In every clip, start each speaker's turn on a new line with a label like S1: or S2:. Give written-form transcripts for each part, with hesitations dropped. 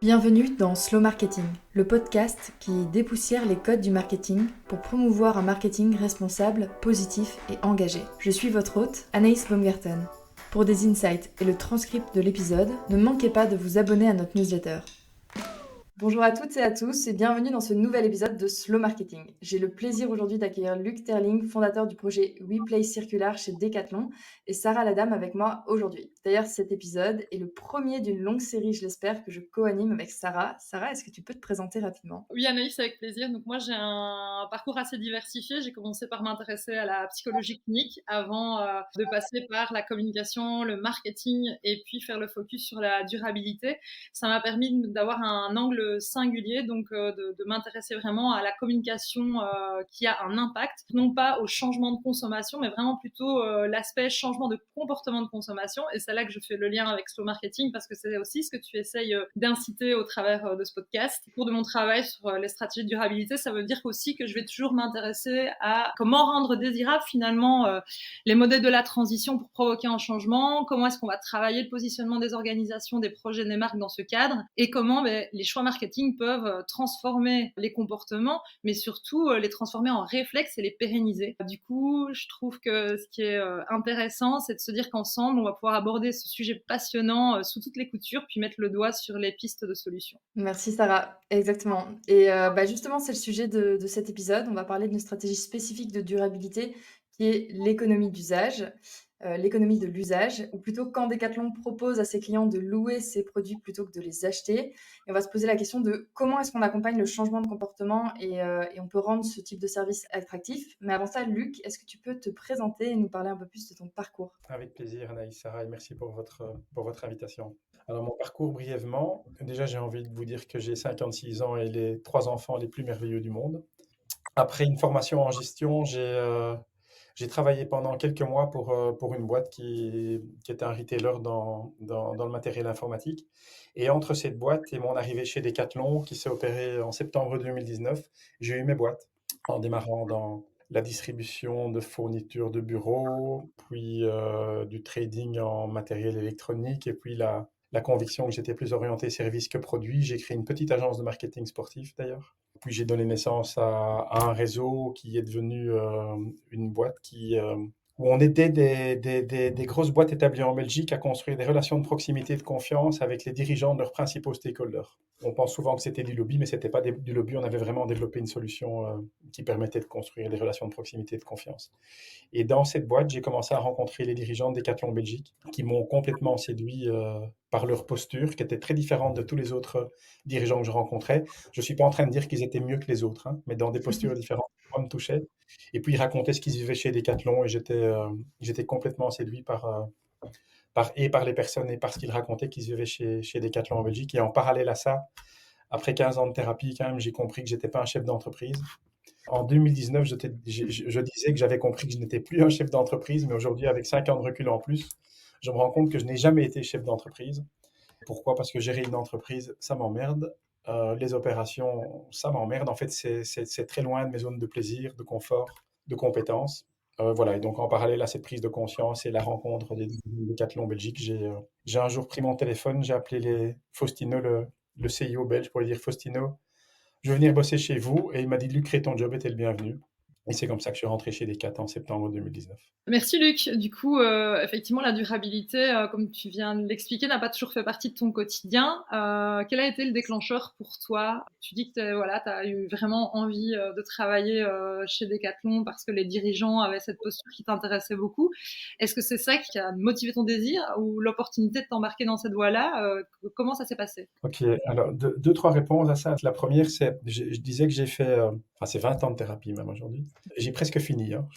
S1: Bienvenue dans Slow Marketing, le podcast qui dépoussière les codes du marketing pour promouvoir un marketing responsable, positif et engagé. Je suis votre hôte, Anaïs Baumgarten. Pour des insights et le transcript de l'épisode, ne manquez pas de vous abonner à notre newsletter. Bonjour à toutes et à tous et bienvenue dans ce nouvel épisode de Slow Marketing. J'ai le plaisir aujourd'hui d'accueillir Luc Terling, fondateur du projet WePlay Circular chez Decathlon, et Sarah Ladame avec moi aujourd'hui. D'ailleurs, cet épisode est le premier d'une longue série, je l'espère, que je co-anime avec Sarah. Sarah, est-ce que tu peux te présenter rapidement ?
S2: Oui, Anaïs, avec plaisir. Donc moi, j'ai un parcours assez diversifié. J'ai commencé par m'intéresser à la psychologie clinique avant de passer par la communication, le marketing et puis faire le focus sur la durabilité. Ça m'a permis d'avoir un angle singulier, donc de m'intéresser vraiment à la communication qui a un impact, non pas au changement de consommation, mais vraiment plutôt l'aspect changement de comportement de consommation. Et c'est là que je fais le lien avec Slow Marketing parce que c'est aussi ce que tu essayes d'inciter au travers de ce podcast. Au cours de mon travail sur les stratégies de durabilité, ça veut dire aussi que je vais toujours m'intéresser à comment rendre désirable finalement les modèles de la transition pour provoquer un changement, comment est-ce qu'on va travailler le positionnement des organisations, des projets, des marques dans ce cadre, et comment les choix marketing peuvent transformer les comportements, mais surtout les transformer en réflexes et les pérenniser. Du coup, je trouve que ce qui est intéressant, c'est de se dire qu'ensemble, on va pouvoir aborder ce sujet passionnant sous toutes les coutures, puis mettre le doigt sur les pistes de solutions.
S1: Merci Sarah, exactement. Et justement, c'est le sujet de cet épisode. On va parler d'une stratégie spécifique de durabilité qui est l'économie d'usage, l'économie de l'usage, ou plutôt quand Decathlon propose à ses clients de louer ses produits plutôt que de les acheter. Et on va se poser la question de comment est-ce qu'on accompagne le changement de comportement et on peut rendre ce type de service attractif. Mais avant ça, Luc, est-ce que tu peux te présenter et nous parler un peu plus de ton parcours ?
S3: Avec plaisir, Anaïs, Sarah, et merci pour votre invitation. Alors, mon parcours brièvement, déjà, j'ai envie de vous dire que j'ai 56 ans et les 3 enfants les plus merveilleux du monde. Après une formation en gestion, j'ai travaillé pendant quelques mois pour une boîte qui était un retailer dans le matériel informatique. Et entre cette boîte et mon arrivée chez Decathlon, qui s'est opérée en septembre 2019, j'ai eu mes boîtes en démarrant dans la distribution de fournitures de bureau, puis du trading en matériel électronique, et puis la conviction que j'étais plus orienté service que produit. J'ai créé une petite agence de marketing sportif d'ailleurs. Puis j'ai donné naissance à un réseau qui est devenu une boîte où on aidait des grosses boîtes établies en Belgique à construire des relations de proximité et de confiance avec les dirigeants de leurs principaux stakeholders. On pense souvent que c'était du lobby, mais ce n'était pas du lobby. On avait vraiment développé une solution qui permettait de construire des relations de proximité et de confiance. Et dans cette boîte, j'ai commencé à rencontrer les dirigeants de Decathlon Belgique qui m'ont complètement séduit par leur posture, qui était très différente de tous les autres dirigeants que je rencontrais. Je ne suis pas en train de dire qu'ils étaient mieux que les autres, hein, mais dans des postures différentes, ça me touchait. Et puis, ils racontaient ce qu'ils vivaient chez Decathlon et j'étais complètement séduit par les personnes et par ce qu'ils racontaient qu'ils vivaient chez Decathlon en Belgique. Et en parallèle à ça, après 15 ans de thérapie, quand même, j'ai compris que je n'étais pas un chef d'entreprise. En 2019, je disais que j'avais compris que je n'étais plus un chef d'entreprise, mais aujourd'hui, avec 5 ans de recul en plus, je me rends compte que je n'ai jamais été chef d'entreprise. Pourquoi? Parce que gérer une entreprise, ça m'emmerde. Les opérations, ça m'emmerde. En fait, c'est très loin de mes zones de plaisir, de confort, de compétences. Voilà, et donc en parallèle à cette prise de conscience et la rencontre des Decathlon Belgique, j'ai un jour pris mon téléphone, j'ai appelé Faustino, le CIO belge, pour lui dire Faustino, je veux venir bosser chez vous. Et il m'a dit, Luc, crée ton job et t'es le bienvenu. Et c'est comme ça que je suis rentré chez Decat en septembre 2019.
S2: Merci Luc. Du coup, effectivement, la durabilité, comme tu viens de l'expliquer, n'a pas toujours fait partie de ton quotidien. Quel a été le déclencheur pour toi? Tu dis que voilà, tu as eu vraiment envie de travailler chez Decathlon parce que les dirigeants avaient cette posture qui t'intéressait beaucoup. Est-ce que c'est ça qui a motivé ton désir ou l'opportunité de t'embarquer dans cette voie-là? Comment ça s'est passé?
S3: Ok, alors deux, trois réponses à ça. La première, c'est, je disais que j'ai fait, enfin c'est 20 ans de thérapie même aujourd'hui. J'ai presque fini, hein.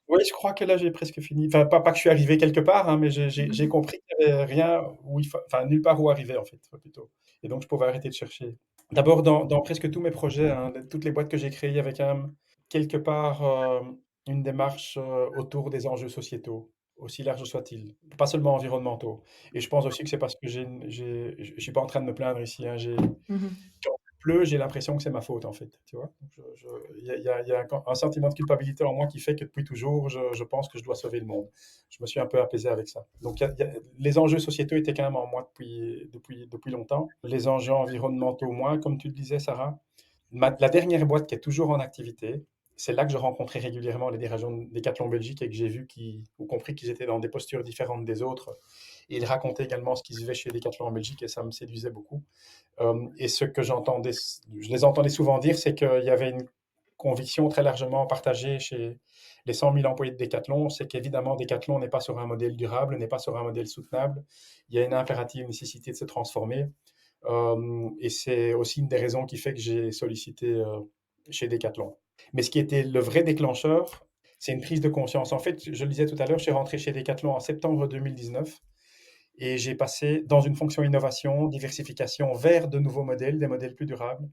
S3: Oui, je crois que là j'ai presque fini. Enfin, pas que je suis arrivé quelque part, hein, mais j'ai compris qu'il n'y avait rien enfin nulle part où arriver en fait, plutôt. Et donc je pouvais arrêter de chercher. D'abord, dans presque tous mes projets, hein, toutes les boîtes que j'ai créées, il y avait quand même quelque part une démarche autour des enjeux sociétaux, aussi larges soient-ils, pas seulement environnementaux. Et je pense aussi que c'est parce que je suis pas en train de me plaindre ici, hein,
S1: Mhm.
S3: pleut, j'ai l'impression que c'est ma faute, en fait, tu vois. Il y a un sentiment de culpabilité en moi qui fait que depuis toujours, je pense que je dois sauver le monde. Je me suis un peu apaisé avec ça. Donc, les enjeux sociétaux étaient quand même en moi depuis longtemps. Les enjeux environnementaux, moins, comme tu le disais, Sarah. La dernière boîte qui est toujours en activité, c'est là que je rencontrais régulièrement les dirigeants de Decathlon Belgique et que j'ai vu ou compris qu'ils étaient dans des postures différentes des autres. Et ils racontaient également ce qui se vivait chez Decathlon en Belgique et ça me séduisait beaucoup. Et ce que je les entendais souvent dire, c'est qu'il y avait une conviction très largement partagée chez les 100 000 employés de Decathlon, c'est qu'évidemment, Decathlon n'est pas sur un modèle durable, n'est pas sur un modèle soutenable. Il y a une impérative nécessité de se transformer. Et c'est aussi une des raisons qui fait que j'ai sollicité chez Decathlon. Mais ce qui était le vrai déclencheur, c'est une prise de conscience. En fait, je le disais tout à l'heure, je suis rentré chez Decathlon en septembre 2019 et j'ai passé dans une fonction innovation, diversification vers de nouveaux modèles, des modèles plus durables.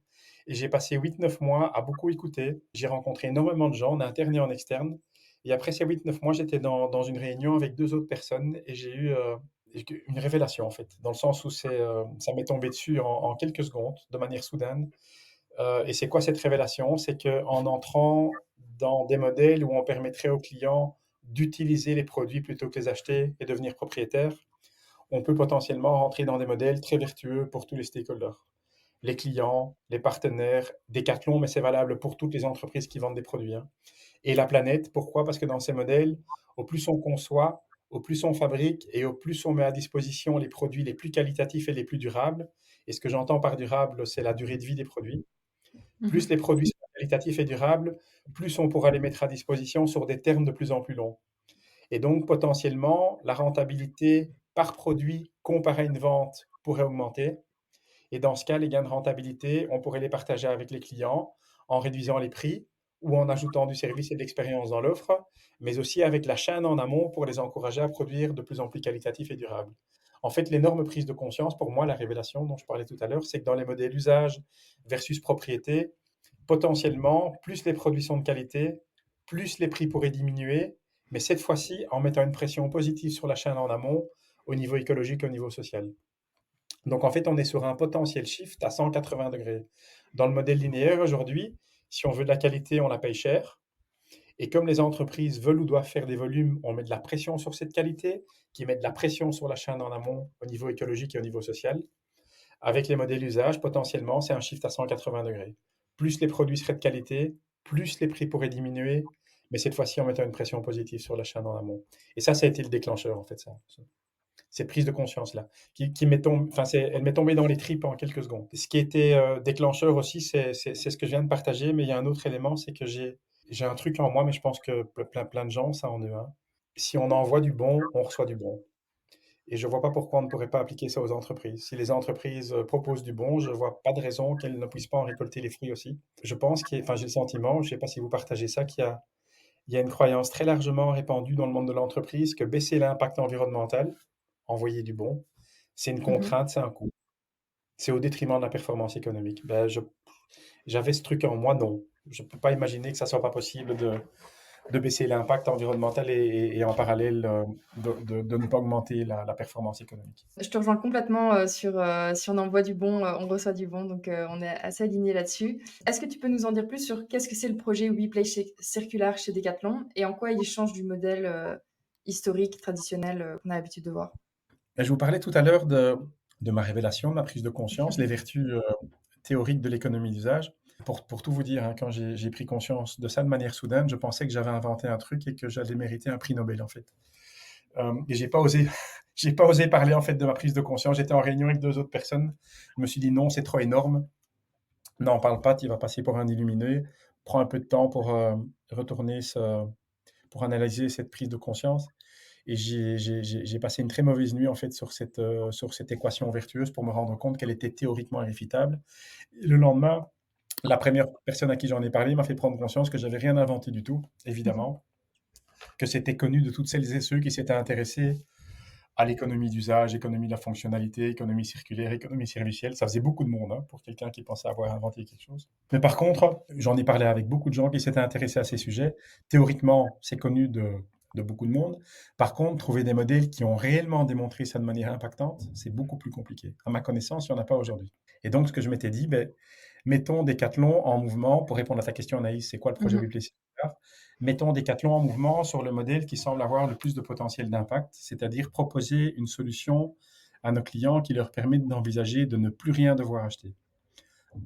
S3: Et j'ai passé 8-9 mois à beaucoup écouter. J'ai rencontré énormément de gens, en interne et en externe. Et après ces 8-9 mois, j'étais dans une réunion avec 2 autres personnes et j'ai eu une révélation, en fait, dans le sens où ça m'est tombé dessus en quelques secondes, de manière soudaine. Et c'est quoi cette révélation? C'est qu'en entrant dans des modèles où on permettrait aux clients d'utiliser les produits plutôt que les acheter et devenir propriétaire, on peut potentiellement rentrer dans des modèles très vertueux pour tous les stakeholders. Les clients, les partenaires, Decathlon, mais c'est valable pour toutes les entreprises qui vendent des produits, hein. Et la planète, pourquoi? Parce que dans ces modèles, au plus on conçoit, au plus on fabrique et au plus on met à disposition les produits les plus qualitatifs et les plus durables. Et ce que j'entends par durable, c'est la durée de vie des produits. Plus les produits sont qualitatifs et durables, plus on pourra les mettre à disposition sur des termes de plus en plus longs. Et donc, potentiellement, la rentabilité par produit comparé à une vente pourrait augmenter. Et dans ce cas, les gains de rentabilité, on pourrait les partager avec les clients en réduisant les prix ou en ajoutant du service et de l'expérience dans l'offre, mais aussi avec la chaîne en amont pour les encourager à produire de plus en plus qualitatif et durable. En fait, l'énorme prise de conscience, pour moi, la révélation dont je parlais tout à l'heure, c'est que dans les modèles usage versus propriété, potentiellement, plus les produits sont de qualité, plus les prix pourraient diminuer, mais cette fois-ci en mettant une pression positive sur la chaîne en amont, au niveau écologique et au niveau social. Donc en fait, on est sur un potentiel shift à 180 degrés. Dans le modèle linéaire aujourd'hui, si on veut de la qualité, on la paye cher. Et comme les entreprises veulent ou doivent faire des volumes, on met de la pression sur cette qualité, qui met de la pression sur la chaîne en amont au niveau écologique et au niveau social. Avec les modèles usage, potentiellement, c'est un shift à 180 degrés. Plus les produits seraient de qualité, plus les prix pourraient diminuer, mais cette fois-ci en mettant une pression positive sur la chaîne en amont. Et ça a été le déclencheur, en fait, cette prise de conscience-là, elle m'est tombée dans les tripes en quelques secondes. Ce qui était déclencheur aussi, c'est ce que je viens de partager, mais il y a un autre élément, c'est que j'ai un truc en moi, mais je pense que plein de gens, ça en eux, hein. Si on envoie du bon, on reçoit du bon. Et je ne vois pas pourquoi on ne pourrait pas appliquer ça aux entreprises. Si les entreprises proposent du bon, je ne vois pas de raison qu'elles ne puissent pas en récolter les fruits aussi. Je pense enfin, j'ai le sentiment, je ne sais pas si vous partagez ça, il y a une croyance très largement répandue dans le monde de l'entreprise que baisser l'impact environnemental, envoyer du bon, c'est une contrainte, c'est un coût. C'est au détriment de la performance économique. J'avais ce truc en moi, non. Je ne peux pas imaginer que ça ne soit pas possible de baisser l'impact environnemental et en parallèle de ne pas augmenter la performance économique.
S1: Je te rejoins complètement sur si on envoie du bon, on reçoit du bon, donc on est assez alignés là-dessus. Est-ce que tu peux nous en dire plus sur qu'est-ce que c'est le projet WePlay Circular chez Decathlon et en quoi il change du modèle historique, traditionnel qu'on a l'habitude de voir?
S3: Je vous parlais tout à l'heure de ma révélation, de ma prise de conscience, les vertus théoriques de l'économie d'usage. Pour tout vous dire, hein, quand j'ai pris conscience de ça de manière soudaine, je pensais que j'avais inventé un truc et que j'allais mériter un prix Nobel, en fait. Et j'ai pas osé, j'ai pas osé parler en fait de ma prise de conscience. J'étais en réunion avec 2 autres personnes. Je me suis dit non, c'est trop énorme. N'en parle pas, tu vas passer pour un illuminé. Prends un peu de temps pour pour analyser cette prise de conscience. Et j'ai passé une très mauvaise nuit en fait sur cette équation vertueuse pour me rendre compte qu'elle était théoriquement irréfutable. Et le lendemain, la première personne à qui j'en ai parlé m'a fait prendre conscience que j'avais rien inventé du tout, évidemment, que c'était connu de toutes celles et ceux qui s'étaient intéressés à l'économie d'usage, économie de la fonctionnalité, économie circulaire, économie servicielle. Ça faisait beaucoup de monde hein, pour quelqu'un qui pensait avoir inventé quelque chose. Mais par contre, j'en ai parlé avec beaucoup de gens qui s'étaient intéressés à ces sujets. Théoriquement, c'est connu de beaucoup de monde. Par contre, trouver des modèles qui ont réellement démontré ça de manière impactante, c'est beaucoup plus compliqué. À ma connaissance, il n'y en a pas aujourd'hui. Et donc, ce que je m'étais dit, Mettons Decathlon en mouvement, pour répondre à ta question, Anaïs, c'est quoi le projet
S2: Mhm.
S3: Replace Your Car? Mettons Decathlon en mouvement sur le modèle qui semble avoir le plus de potentiel d'impact, c'est-à-dire proposer une solution à nos clients qui leur permet d'envisager de ne plus rien devoir acheter.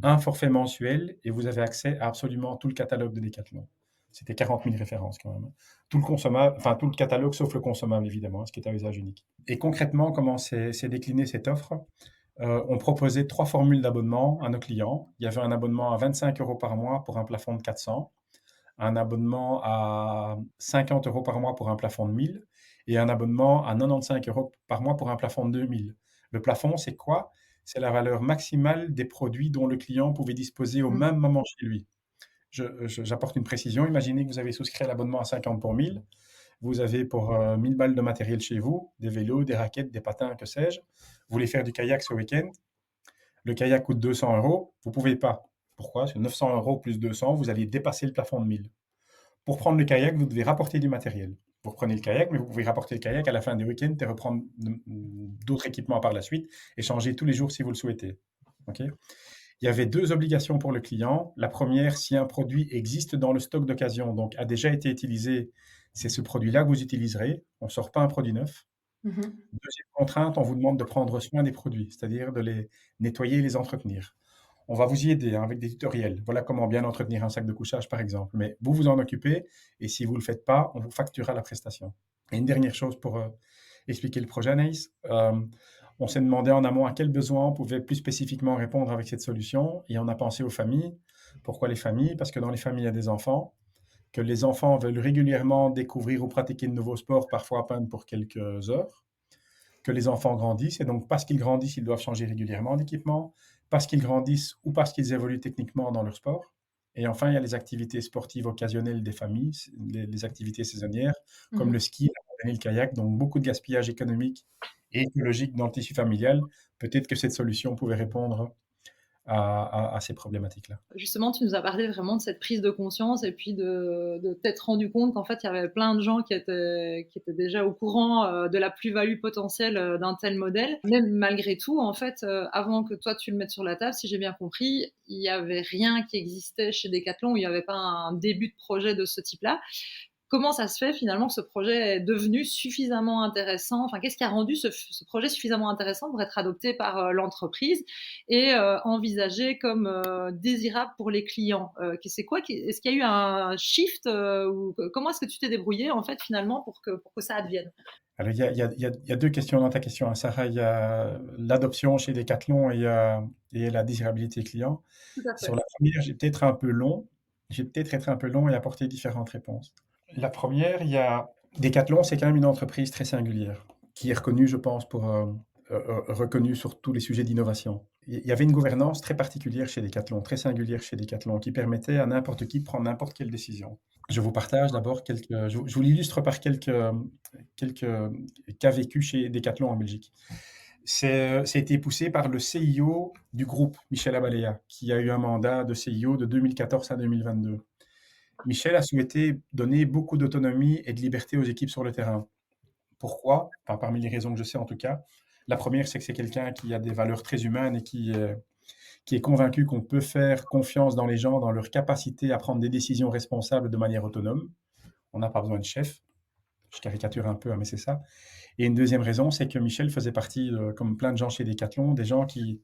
S3: Un forfait mensuel et vous avez accès à absolument tout le catalogue de Decathlon. C'était 40 000 références quand même. Tout le consommable, enfin tout le catalogue sauf le consommable évidemment, ce qui est à usage unique. Et concrètement, comment s'est déclinée cette offre? On proposait 3 formules d'abonnement à nos clients. Il y avait un abonnement à 25 euros par mois pour un plafond de 400, un abonnement à 50 euros par mois pour un plafond de 1000 et un abonnement à 95 euros par mois pour un plafond de 2000. Le plafond, c'est quoi? C'est la valeur maximale des produits dont le client pouvait disposer au même moment chez lui. J'apporte une précision. Imaginez que vous avez souscrit à l'abonnement à 50 pour 1000. Vous avez pour 1000 balles de matériel chez vous, des vélos, des raquettes, des patins, que sais-je. Vous voulez faire du kayak ce week-end. Le kayak coûte 200 euros. Vous ne pouvez pas. Pourquoi? Parce que 900 euros plus 200, vous allez dépasser le plafond de 1000. Pour prendre le kayak, vous devez rapporter du matériel. Vous reprenez le kayak, mais vous pouvez rapporter le kayak à la fin du week-end et reprendre d'autres équipements par la suite et changer tous les jours si vous le souhaitez. Okay. Il y avait 2 obligations pour le client. La première, si un produit existe dans le stock d'occasion, donc a déjà été utilisé, c'est ce produit-là que vous utiliserez. On ne sort pas un produit neuf. Deuxième contrainte, on vous demande de prendre soin des produits, c'est-à-dire de les nettoyer et les entretenir. On va vous y aider avec des tutoriels. Voilà comment bien entretenir un sac de couchage, par exemple. Mais vous vous en occupez et si vous ne le faites pas, on vous facturera la prestation. Et une dernière chose pour expliquer le projet, Anaïs. On s'est demandé en amont à quels besoins on pouvait plus spécifiquement répondre avec cette solution et on a pensé aux familles. Pourquoi les familles? Parce que dans les familles, il y a des enfants, que les enfants veulent régulièrement découvrir ou pratiquer de nouveaux sports, parfois à peine pour quelques heures, que les enfants grandissent et donc parce qu'ils grandissent, ils doivent changer régulièrement d'équipement, parce qu'ils grandissent ou parce qu'ils évoluent techniquement dans leur sport. Et enfin, il y a les activités sportives occasionnelles des familles, les activités saisonnières, comme le ski, la randonnée, le kayak, donc beaucoup de gaspillage économique et écologique dans le tissu familial. Peut-être que cette solution pouvait répondre à ces problématiques-là.
S2: Justement, tu nous as parlé vraiment de cette prise de conscience et puis de t'être rendu compte qu'en fait, il y avait plein de gens qui étaient déjà au courant de la plus-value potentielle d'un tel modèle. Mais malgré tout, en fait, avant que toi tu le mettes sur la table, si j'ai bien compris, il n'y avait rien qui existait chez Decathlon, où il n'y avait pas un début de projet de ce type-là. Comment ça se fait finalement que ce projet est devenu suffisamment intéressant? Enfin, qu'est-ce qui a rendu ce projet suffisamment intéressant pour être adopté par l'entreprise et envisagé comme désirable pour les clients? C'est quoi? Est-ce qu'il y a eu un shift ou comment est-ce que tu t'es débrouillé en fait finalement pour que ça advienne?
S3: Alors, il y a deux questions dans ta question, hein, Sarah. Il y a l'adoption chez Decathlon et la désirabilité client.
S2: Tout à
S3: Sur
S2: fait.
S3: la première, j'ai peut-être un peu long. J'ai peut-être été un peu long et apporter différentes réponses. La première, il y a Decathlon, c'est quand même une entreprise très singulière, qui est reconnue, je pense, pour reconnue sur tous les sujets d'innovation. Il y avait une gouvernance très particulière chez Decathlon, très singulière chez Decathlon, qui permettait à n'importe qui de prendre n'importe quelle décision. Je vous partage d'abord je vous l'illustre par quelques cas vécus chez Decathlon en Belgique. Été poussé par le CIO du groupe, Michel Abalea, qui a eu un mandat de CIO de 2014 à 2022. Michel a souhaité donner beaucoup d'autonomie et de liberté aux équipes sur le terrain. Pourquoi? Enfin, parmi les raisons que je sais en tout cas. La première, c'est que c'est quelqu'un qui a des valeurs très humaines et qui est convaincu qu'on peut faire confiance dans les gens, dans leur capacité à prendre des décisions responsables de manière autonome. On n'a pas besoin de chef. Je caricature un peu, hein, mais c'est ça. Et une deuxième raison, c'est que Michel faisait partie, comme plein de gens chez Decathlon, des gens qui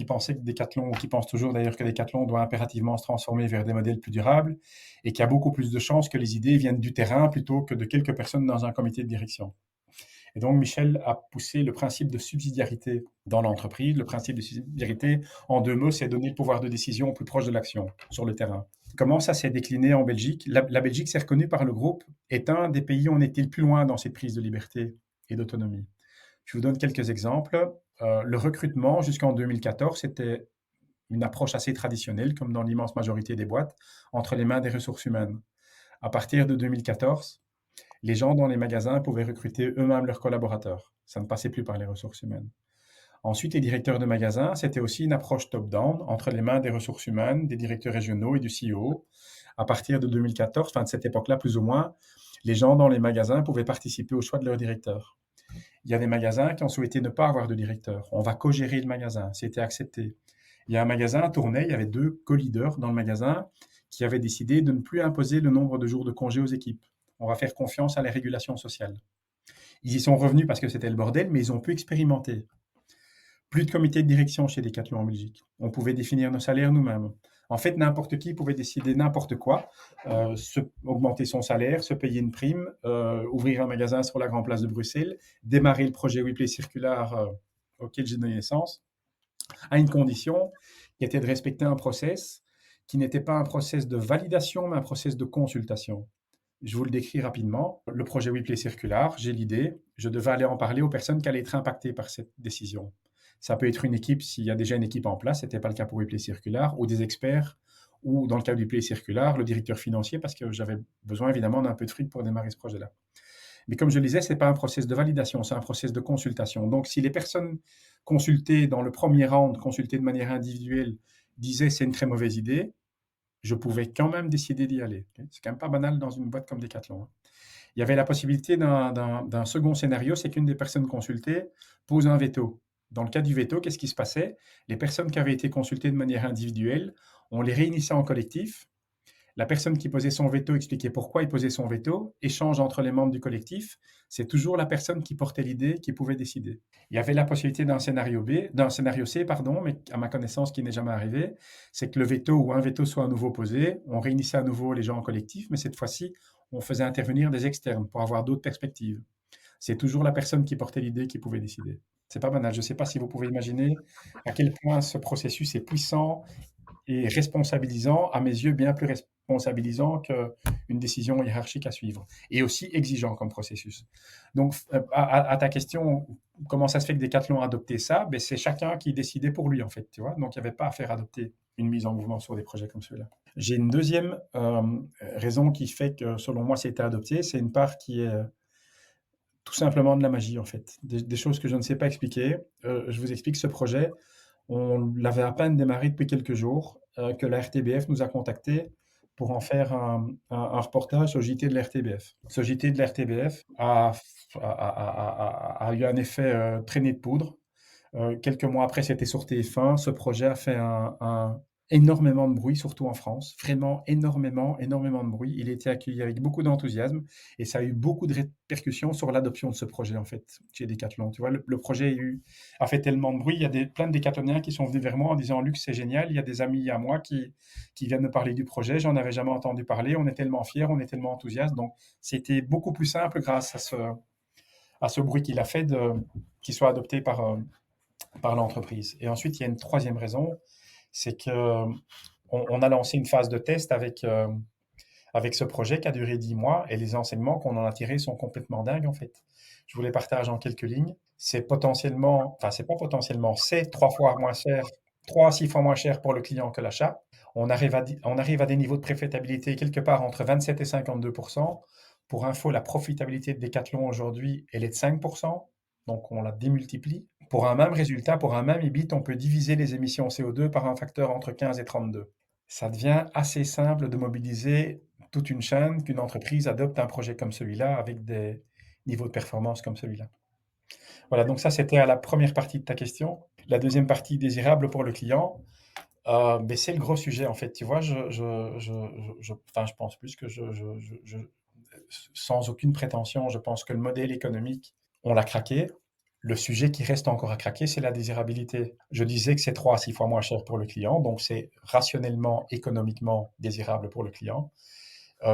S3: pensaient que Decathlon, ou qui pensent toujours d'ailleurs que Decathlon doit impérativement se transformer vers des modèles plus durables et qu'il y a beaucoup plus de chances que les idées viennent du terrain plutôt que de quelques personnes dans un comité de direction. Et donc, Michel a poussé le principe de subsidiarité dans l'entreprise. Le principe de subsidiarité, en 2 mots, c'est donner le pouvoir de décision au plus proche de l'action, sur le terrain. Comment ça s'est décliné en Belgique? La Belgique s'est reconnue par le groupe, est un des pays où on était le plus loin dans cette prise de liberté et d'autonomie. Je vous donne quelques exemples. Le recrutement, jusqu'en 2014, c'était une approche assez traditionnelle, comme dans l'immense majorité des boîtes, entre les mains des ressources humaines. À partir de 2014, les gens dans les magasins pouvaient recruter eux-mêmes leurs collaborateurs. Ça ne passait plus par les ressources humaines. Ensuite, les directeurs de magasins, c'était aussi une approche top-down entre les mains des ressources humaines, des directeurs régionaux et du CEO. À partir de 2014, enfin de cette époque-là plus ou moins, les gens dans les magasins pouvaient participer au choix de leur directeur. Il y a des magasins qui ont souhaité ne pas avoir de directeur. On va co-gérer le magasin, c'était accepté. Il y a un magasin à Tournai, il y avait 2 co-leaders dans le magasin qui avaient décidé de ne plus imposer le nombre de jours de congé aux équipes. On va faire confiance à la régulation sociale. Ils y sont revenus parce que c'était le bordel, mais ils ont pu expérimenter. Plus de comité de direction chez Decathlon en Belgique. On pouvait définir nos salaires nous-mêmes. En fait, n'importe qui pouvait décider n'importe quoi, augmenter son salaire, se payer une prime, ouvrir un magasin sur la Grande Place de Bruxelles, démarrer le projet WePlay Circular auquel j'ai donné naissance, à une condition qui était de respecter un process qui n'était pas un process de validation, mais un process de consultation. Je vous le décris rapidement. Le projet WePlay Circular, j'ai l'idée, je devais aller en parler aux personnes qui allaient être impactées par cette décision. Ça peut être une équipe, s'il y a déjà une équipe en place, ce n'était pas le cas pour WePlay Circular, ou des experts, ou dans le cas du WePlay Circular, le directeur financier, parce que j'avais besoin évidemment d'un peu de fric pour démarrer ce projet-là. Mais comme je le disais, ce n'est pas un process de validation, c'est un process de consultation. Donc, si les personnes consultées dans le premier round, consultées de manière individuelle, disaient c'est une très mauvaise idée, je pouvais quand même décider d'y aller. C'est quand même pas banal dans une boîte comme Decathlon. Il y avait la possibilité d'un second scénario, c'est qu'une des personnes consultées pose un veto. Dans le cas du veto, qu'est-ce qui se passait? Les personnes qui avaient été consultées de manière individuelle, on les réunissait en collectif. La personne qui posait son veto expliquait pourquoi il posait son veto. Échange entre les membres du collectif, c'est toujours la personne qui portait l'idée qui pouvait décider. Il y avait la possibilité d'un scénario C, mais à ma connaissance qui n'est jamais arrivé, c'est que le veto ou un veto soit à nouveau posé, on réunissait à nouveau les gens en collectif, mais cette fois-ci, on faisait intervenir des externes pour avoir d'autres perspectives. C'est toujours la personne qui portait l'idée qui pouvait décider. C'est pas banal. Je ne sais pas si vous pouvez imaginer à quel point ce processus est puissant et responsabilisant, à mes yeux, bien plus responsabilisant qu'une décision hiérarchique à suivre, et aussi exigeant comme processus. Donc, à ta question, comment ça se fait que Decathlon a adopté ça? Ben, c'est chacun qui décidait pour lui, en fait, tu vois. Donc, il n'y avait pas à faire adopter une mise en mouvement sur des projets comme ceux-là. J'ai une deuxième raison qui fait que, selon moi, c'était adopté. C'est une part qui est tout simplement de la magie, en fait. Des choses que je ne sais pas expliquer. Je vous explique ce projet. On l'avait à peine démarré depuis quelques jours, que la RTBF nous a contactés pour en faire un reportage au JT de la RTBF. Ce JT de la RTBF a eu un effet traînée de poudre. Quelques mois après, c'était sur TF1. Ce projet a fait énormément de bruit, surtout en France. Vraiment énormément de bruit. Il a été accueilli avec beaucoup d'enthousiasme et ça a eu beaucoup de répercussions sur l'adoption de ce projet, en fait, chez Decathlon. Tu vois, le projet a fait tellement de bruit. Il y a plein de Decathloniens qui sont venus vers moi en disant « Luc, c'est génial ». Il y a des amis à moi qui viennent me parler du projet. J'en avais jamais entendu parler. On est tellement fiers, on est tellement enthousiastes. Donc, c'était beaucoup plus simple grâce à ce bruit qu'il a fait qu'il soit adopté par l'entreprise. Et ensuite, il y a une troisième raison, c'est qu'on a lancé une phase de test avec ce projet qui a duré 10 mois et les enseignements qu'on en a tirés sont complètement dingues, en fait. Je vous les partage en quelques lignes. C'est pas potentiellement, c'est 3 à 6 fois moins cher pour le client que l'achat. On arrive à des niveaux de profitabilité quelque part entre 27 et 52%. Pour info, la profitabilité de Decathlon aujourd'hui, elle est de 5%. Donc, on la démultiplie. Pour un même résultat, pour un même EBIT, on peut diviser les émissions CO2 par un facteur entre 15 et 32. Ça devient assez simple de mobiliser toute une chaîne, qu'une entreprise adopte un projet comme celui-là avec des niveaux de performance comme celui-là. Voilà, donc ça, c'était à la première partie de ta question. La deuxième partie, désirable pour le client, c'est le gros sujet, en fait. Tu vois, je pense plus que sans aucune prétention, je pense que le modèle économique, on l'a craqué. Le sujet qui reste encore à craquer, c'est la désirabilité. Je disais que c'est 3 à 6 fois moins cher pour le client, donc c'est rationnellement, économiquement désirable pour le client.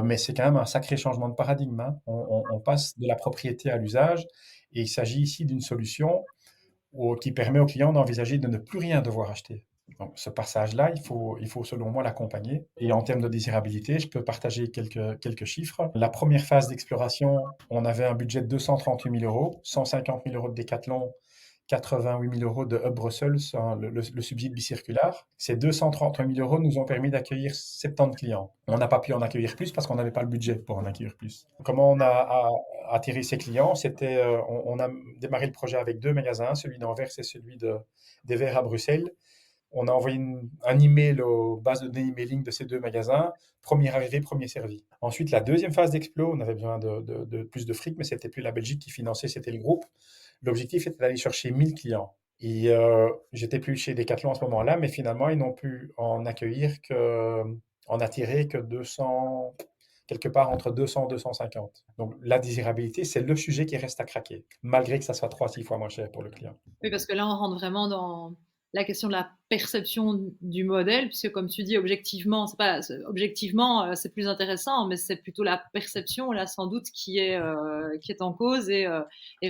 S3: Mais c'est quand même un sacré changement de paradigme, hein. On passe de la propriété à l'usage et il s'agit ici d'une solution qui permet au client d'envisager de ne plus rien devoir acheter. Donc, ce passage-là, il faut selon moi l'accompagner. Et en termes de désirabilité, je peux partager quelques chiffres. La première phase d'exploration, on avait un budget de 238 000 euros, 150 000 euros de Decathlon, 88 000 euros de Hub Brussels, hein, le subside bicirculaire. Ces 238 000 euros nous ont permis d'accueillir 70 clients. On n'a pas pu en accueillir plus parce qu'on n'avait pas le budget pour en accueillir plus. Comment on a atterri ces clients? On a démarré le projet avec 2 magasins, celui d'Anvers et celui des Verts à Bruxelles. On a envoyé un email aux bases de données emailing de ces 2 magasins. Premier arrivé, premier servi. Ensuite, la deuxième phase d'explo, on avait besoin de plus de fric, mais c'était plus la Belgique qui finançait, c'était le groupe. L'objectif était d'aller chercher 1000 clients. Et j'étais plus chez Decathlon à ce moment-là, mais finalement, ils n'ont pu en attirer que 200, quelque part entre 200 et 250. Donc, la désirabilité, c'est le sujet qui reste à craquer, malgré que ça soit 3 à 6 fois moins cher pour le client.
S2: Oui, parce que là, on rentre vraiment dans la question de la perception du modèle, puisque comme tu dis, objectivement, c'est plus intéressant, mais c'est plutôt la perception, là, sans doute, qui est en cause et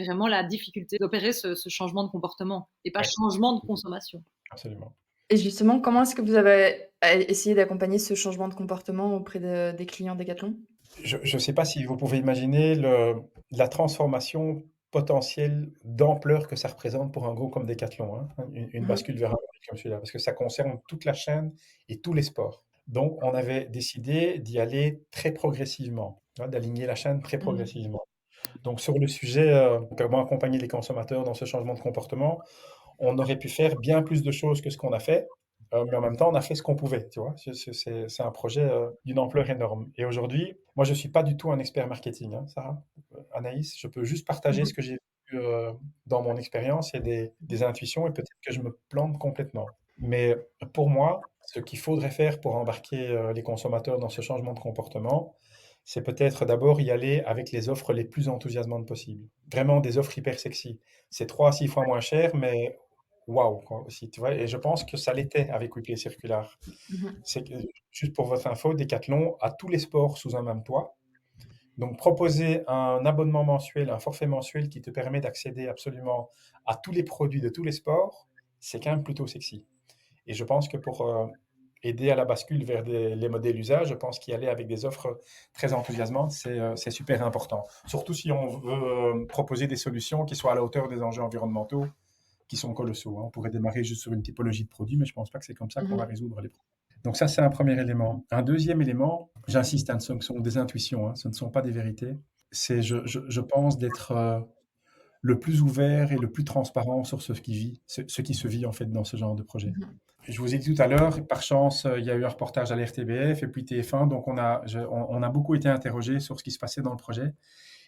S2: vraiment la difficulté d'opérer ce changement de comportement et pas
S3: Oui,
S2: changement de consommation.
S3: absolument.
S1: Et justement, comment est-ce que vous avez essayé d'accompagner ce changement de comportement auprès des clients Decathlon?
S3: Je ne sais pas si vous pouvez imaginer la transformation potentielle d'ampleur que ça représente pour un groupe comme Decathlon, hein, une
S1: Mmh.
S3: bascule vers un modèle comme celui-là, parce que ça concerne toute la chaîne et tous les sports. Donc, on avait décidé d'y aller très progressivement, hein, d'aligner la chaîne très
S1: Mmh.
S3: progressivement. Donc, sur le sujet, comment accompagner les consommateurs dans ce changement de comportement, on aurait pu faire bien plus de choses que ce qu'on a fait, mais en même temps, on a fait ce qu'on pouvait, tu vois. C'est un projet d'une ampleur énorme. Et aujourd'hui, moi, je ne suis pas du tout un expert marketing, hein, Sarah, Anaïs. Je peux juste partager
S1: Mmh.
S3: ce que j'ai vu dans mon expérience et des intuitions, et peut-être que je me plante complètement. Mais pour moi, ce qu'il faudrait faire pour embarquer les consommateurs dans ce changement de comportement, c'est peut-être d'abord y aller avec les offres les plus enthousiasmantes possibles. Vraiment des offres hyper sexy. C'est 3 à 6 fois moins cher, mais waouh, quoi, aussi, tu vois. Et je pense que ça l'était avec Weekly Circular.
S1: Mmh.
S3: C'est que, juste pour votre info, Decathlon a tous les sports sous un même toit. Donc, proposer un abonnement mensuel, un forfait mensuel qui te permet d'accéder absolument à tous les produits de tous les sports, c'est quand même plutôt sexy. Et je pense que pour aider à la bascule vers les modèles usage, je pense qu'y aller avec des offres très enthousiasmantes, c'est super important. Surtout si on veut proposer des solutions qui soient à la hauteur des enjeux environnementaux qui sont colossaux, hein. On pourrait démarrer juste sur une typologie de produits, mais je ne pense pas que c'est comme ça qu'on va
S1: Mmh.
S3: résoudre les problèmes. Donc ça, c'est un premier élément. Un deuxième élément, j'insiste, hein, ce sont des intuitions, hein, ce ne sont pas des vérités. C'est, je pense, d'être le plus ouvert et le plus transparent sur ce qui se vit en fait dans ce genre de projet.
S1: Mmh.
S3: Je vous ai dit tout à l'heure, par chance, il y a eu un reportage à l'RTBF et puis TF1, donc on a beaucoup été interrogé sur ce qui se passait dans le projet.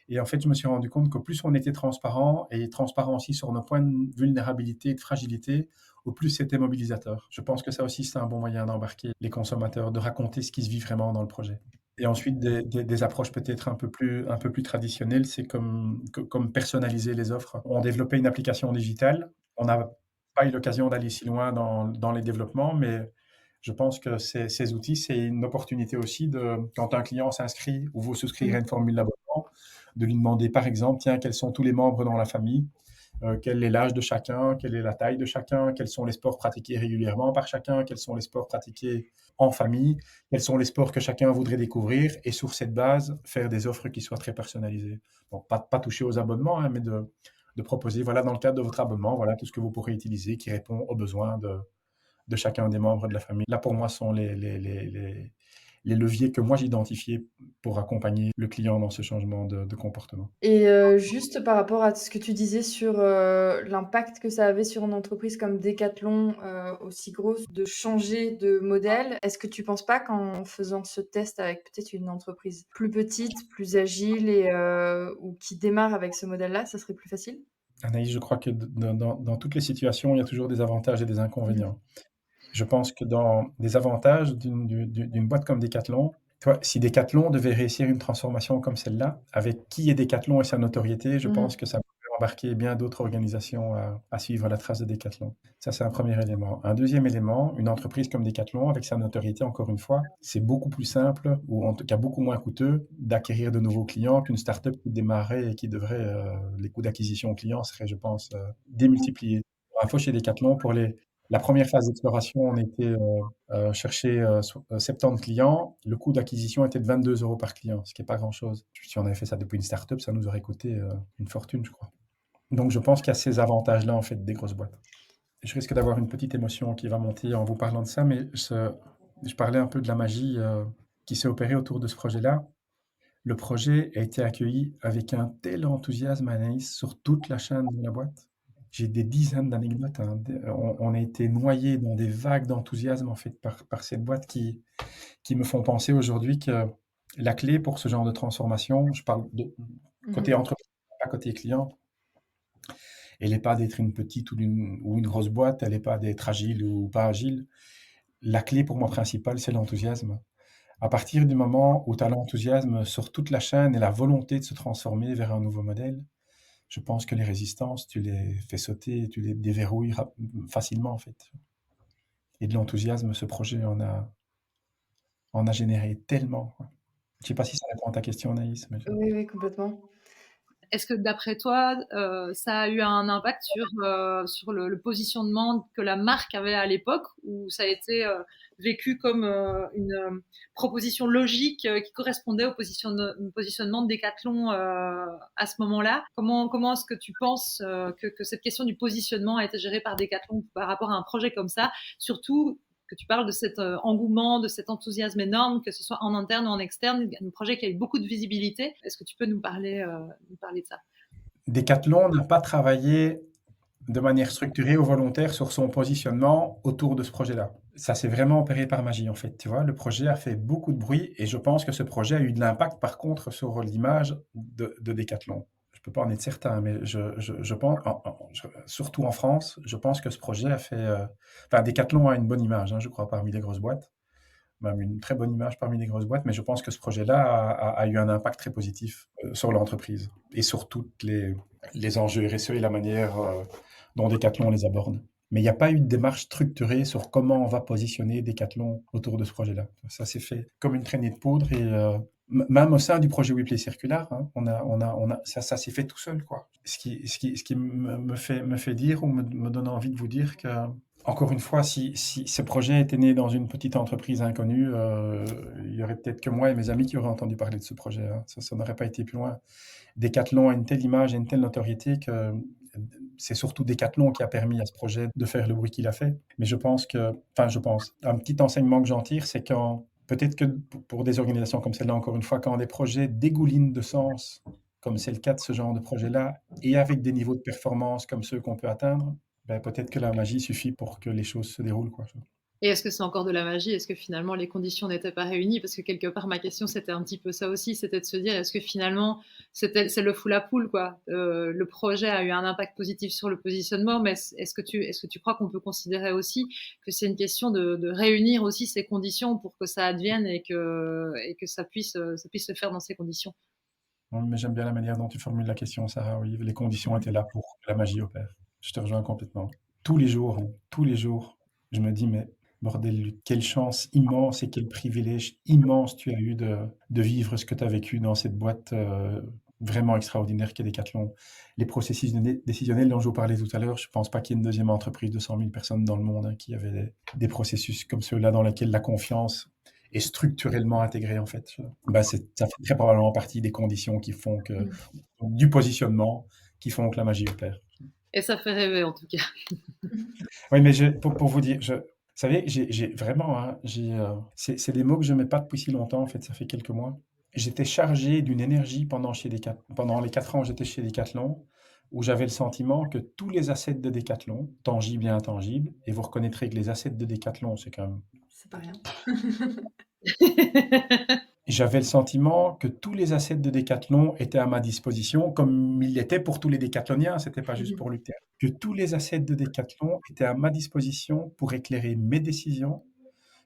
S3: Et en fait, je me suis rendu compte qu'au plus on était transparent, et transparent aussi sur nos points de vulnérabilité et de fragilité, au plus c'était mobilisateur. Je pense que ça aussi, c'est un bon moyen d'embarquer les consommateurs, de raconter ce qui se vit vraiment dans le projet. Et ensuite, des approches peut-être un peu plus traditionnelles, c'est comme personnaliser les offres. On développait une application digitale. On n'a pas eu l'occasion d'aller si loin dans les développements, mais je pense que ces outils, c'est une opportunité aussi quand un client s'inscrit ou vous souscrire à
S1: Mmh.
S3: une formule d'abonnement, de lui demander par exemple, tiens, quels sont tous les membres dans la famille, quel est l'âge de chacun, quelle est la taille de chacun, quels sont les sports pratiqués régulièrement par chacun, quels sont les sports pratiqués en famille, quels sont les sports que chacun voudrait découvrir, et sur cette base, faire des offres qui soient très personnalisées. Donc, pas toucher aux abonnements, hein, mais de proposer, voilà, dans le cadre de votre abonnement, voilà tout ce que vous pourrez utiliser qui répond aux besoins de chacun des membres de la famille. Là, pour moi, sont les leviers que moi j'ai identifiés pour accompagner le client dans ce changement de comportement.
S1: Et juste par rapport à ce que tu disais sur, l'impact que ça avait sur une entreprise comme Decathlon, aussi grosse, de changer de modèle, est-ce que tu penses pas qu'en faisant ce test avec peut-être une entreprise plus petite, plus agile et ou qui démarre avec ce modèle-là, ça serait plus facile?
S3: Anaïs, je crois que dans toutes les situations, il y a toujours des avantages et des
S1: Mmh.
S3: inconvénients. Je pense que dans des avantages d'une boîte comme Decathlon, tu vois, si Decathlon devait réussir une transformation comme celle-là, avec qui est Decathlon et sa notoriété, je pense
S1: Mmh.
S3: que ça pourrait embarquer bien d'autres organisations à suivre la trace de Decathlon. Ça, c'est un premier élément. Un deuxième élément, une entreprise comme Decathlon, avec sa notoriété, encore une fois, c'est beaucoup plus simple, ou en tout cas beaucoup moins coûteux, d'acquérir de nouveaux clients qu'une start-up qui démarrait et qui devrait, les coûts d'acquisition clients seraient, je pense, démultipliés. Pour info, chez Decathlon, pour la première phase d'exploration, on était chercher 70 clients. Le coût d'acquisition était de 22 euros par client, ce qui n'est pas grand-chose. Si on avait fait ça depuis une start-up, ça nous aurait coûté une fortune, je crois. Donc, je pense qu'il y a ces avantages-là, en fait, des grosses boîtes. Je risque d'avoir une petite émotion qui va monter en vous parlant de ça, mais je parlais un peu de la magie qui s'est opérée autour de ce projet-là. Le projet a été accueilli avec un tel enthousiasme, Anaïs, sur toute la chaîne de la boîte. J'ai des dizaines d'anecdotes, hein. On a été noyés dans des vagues d'enthousiasme en fait par cette boîte qui me font penser aujourd'hui que la clé pour ce genre de transformation, je parle de côté
S1: Mmh.
S3: entreprise, pas côté client, Elle n'est pas d'être une petite ou une grosse boîte, elle n'est pas d'être agile ou pas agile. La clé pour moi principale, c'est l'enthousiasme. À partir du moment où tu as l'enthousiasme sur toute la chaîne et la volonté de se transformer vers un nouveau modèle, je pense que les résistances, tu les fais sauter, tu les déverrouilles facilement en fait. Et de l'enthousiasme, ce projet en a généré tellement. Je ne sais pas si ça répond à ta question, Anaïs.
S1: Oui, oui, complètement.
S2: Est-ce que d'après toi, ça a eu un impact sur le positionnement que la marque avait à l'époque, ou ça a été vécu comme une proposition logique qui correspondait au positionnement de Decathlon à ce moment-là? Comment est-ce que tu penses que cette question du positionnement a été gérée par Decathlon par rapport à un projet comme ça, surtout que tu parles de cet engouement, de cet enthousiasme énorme, que ce soit en interne ou en externe, un projet qui a eu beaucoup de visibilité. Est-ce que tu peux nous parler de ça?
S3: Decathlon n'a pas travaillé de manière structurée ou volontaire sur son positionnement autour de ce projet-là. Ça s'est vraiment opéré par magie, en fait. Tu vois, le projet a fait beaucoup de bruit et je pense que ce projet a eu de l'impact, par contre, sur l'image de Decathlon. Je ne peux pas en être certain, mais je pense, surtout en France, je pense que ce projet a fait... Enfin, Decathlon a une bonne image, hein, je crois, parmi les grosses boîtes. Même une très bonne image parmi les grosses boîtes, mais je pense que ce projet-là a eu un impact très positif sur l'entreprise et sur tous les enjeux RSE et la manière dont Decathlon les aborde. Mais il n'y a pas eu de démarche structurée sur comment on va positionner Decathlon autour de ce projet-là. Ça s'est fait comme une traînée de poudre et même au sein du projet WePlay Circular, hein, ça s'est fait tout seul, quoi. Ce qui me fait dire ou me donne envie de vous dire que encore une fois, si ce projet était né dans une petite entreprise inconnue, il y aurait peut-être que moi et mes amis qui auraient entendu parler de ce projet, hein. Ça n'aurait pas été plus loin. Decathlon a une telle image et une telle notoriété que c'est surtout Decathlon qui a permis à ce projet de faire le bruit qu'il a fait. Mais je pense, un petit enseignement que j'en tire, c'est quand, peut-être que pour des organisations comme celle-là, encore une fois, quand des projets dégoulinent de sens, comme c'est le cas de ce genre de projet-là, et avec des niveaux de performance comme ceux qu'on peut atteindre, peut-être que la magie suffit pour que les choses se déroulent, quoi.
S2: Et est-ce que c'est encore de la magie? Est-ce que finalement les conditions n'étaient pas réunies? Parce que quelque part, ma question, c'était un petit peu ça aussi, c'était de se dire, est-ce que finalement, c'est le fou la poule, quoi. Le projet a eu un impact positif sur le positionnement, mais est-ce que tu crois qu'on peut considérer aussi que c'est une question de réunir aussi ces conditions pour que ça advienne et que ça puisse se faire dans ces conditions?
S3: Oui, mais j'aime bien la manière dont tu formules la question, Sarah. Oui, les conditions étaient là pour que la magie opère. Je te rejoins complètement. Tous les jours, hein, tous les jours, je me dis, mais bordel, quelle chance immense et quel privilège immense tu as eu de vivre ce que tu as vécu dans cette boîte vraiment extraordinaire qu'est Decathlon. Les processus décisionnels dont je vous parlais tout à l'heure, je ne pense pas qu'il y ait une deuxième entreprise de 100 000 personnes dans le monde, hein, qui avait des processus comme ceux-là dans lesquels la confiance est structurellement intégrée, en fait. Ça fait très probablement partie des conditions qui font que, du positionnement, qui font que la magie opère.
S2: Et ça fait rêver, en tout cas.
S3: Oui, mais pour vous dire, vous savez, j'ai vraiment, hein, c'est des mots que je ne mets pas depuis si longtemps, en fait, ça fait quelques mois. J'étais chargé d'une énergie pendant les 4 ans où j'étais chez Decathlon, où j'avais le sentiment que tous les assets de Decathlon, tangibles et intangibles, et vous reconnaîtrez que les assets de Decathlon, c'est quand même...
S1: C'est pas rien.
S3: J'avais le sentiment que tous les assets de Decathlon étaient à ma disposition, comme ils l'étaient pour tous les décathloniens, c'était pas juste pour Luther. Que tous les assets de Decathlon étaient à ma disposition pour éclairer mes décisions,